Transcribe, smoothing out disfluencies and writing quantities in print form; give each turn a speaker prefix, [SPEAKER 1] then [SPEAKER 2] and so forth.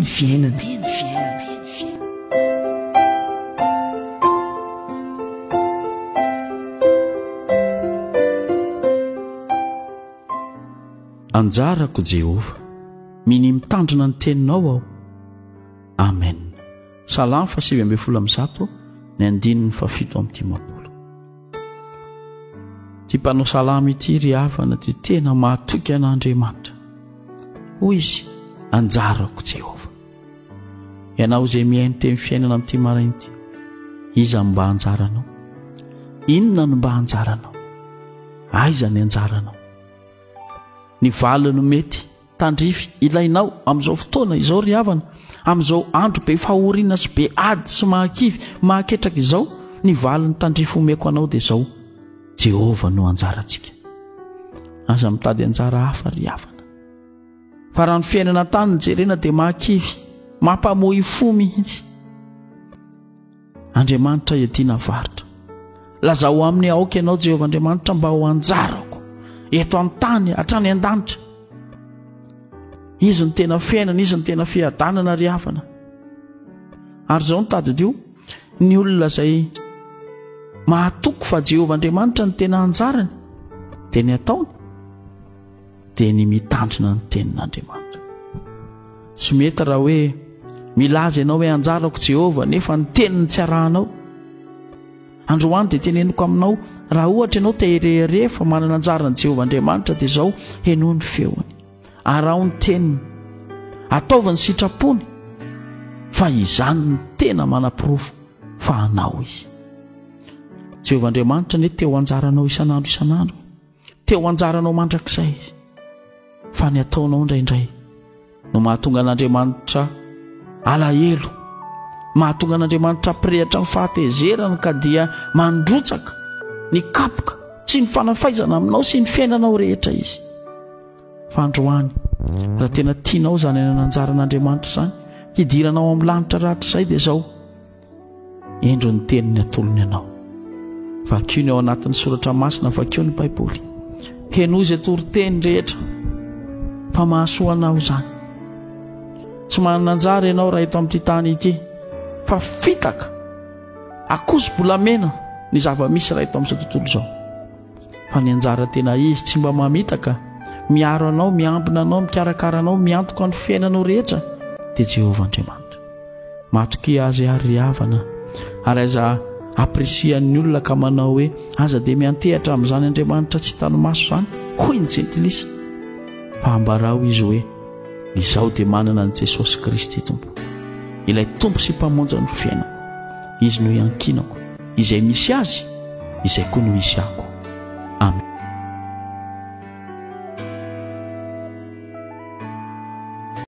[SPEAKER 1] teny fiainana.
[SPEAKER 2] Anjarako Jehova, miny mitandrina ny teninao aho. Amen. Salamo 7:1 ny 7:7. Ty mpanao salamo ity ry havana ty tena mahatoky an'Andriamanitra. Hoy izy, anjarako Jehova. Ianao izay mihaino teny fiainana amin'ity maraina ity, iza mba anjaranao? Inona no mba anjaranao? Aiza ny anjaranao? Ny valiny mety tandrify ilainao amin'izao fotoana izao ry havana, amin'izao andro be fahoriana sy be ady sy mahakivy mahaketraka izao, ny valiny tandrify omeko anao dia izao: Jehova no anjarantsika. Aza mitady anjara hafa ry havana. Fa raha ny fiainana tany ny jerena dia mahakivy, mampamohy fo mihitsy. Andriamanitra iadiana varitra. Lazao amin'ny aoka ianao Jehova Andriamanitra mba ho anjarako eto an-tany hatrany an-danitra. Izy ny tena fiainana, izy ny tena fiadanana ry havana. Ary izao nitadidio ny olona izay mahatoko fa Jehova Andriamanitra ny tena anjarany dia ny ataony dia ny mitandrina ny tenin'Andriamanitra. Tsy mety raha hoe milaza ianao hoe anjarako Jehova nefa ny teniny tsy arahanao. Androany dia teneniko aminao, raha ohatra ianao tehirehere fa manana anjarany Jehova Andriamanitra dia izao heno ny feony, arao ny teniny, ataovany sitrapony, fa izany ny tena manam-pirofo fa anao izy. Jehova Andriamanitra ne teo anjaranao isanandro, teo anjaranao mandrakizay izy, fa ny ataonao indraindray no mahatonga an'Andriamanitra alahelo, mahatonga an'Andriamanitra pirehatra ny fahatezerany ka dia mandrotsaka ny kapoka sy ny fanafaizana aminao sy ny fiainanao rehetra izy. Fa androany raha tena tianao zany ananjaran'Andriamanitra zany, hidiranao amin'ny lanitra rahatr' izay dia izao endro ny teniny atolony ianao. Vakio ny ao anatin'ny soratra masina, vakio ny Baiboly, heno izay toriteny rehetra fa mahasoa anao zany. Tsy manana anjara ianao raha eto amin'ity tany ity, fa fitaka akoso-bolamena ny zava-misy raha eto amin'izao tontolo izao. Fa ny anjara tena izy tsy mba mamitaka, miaro anao, miambina anao, mikarakara anao, miantoka ny fiainanao rehetra dia Jehova Andriamanitra. Matoky azy ary ry havana, ary aza apresian'ny olona ka manao hoe aza dia miantehatra amin'izany Andriamanitra tsy tanomaso zany, hoy ny jentilisa. Fa ambarao izy hoe izaho dia manana an' Jesosy Kristy Tompo, ilay tompo sy mpamonjy ny fiainako. Izy no iankinako, izay misy azy, izay koa no misy ako.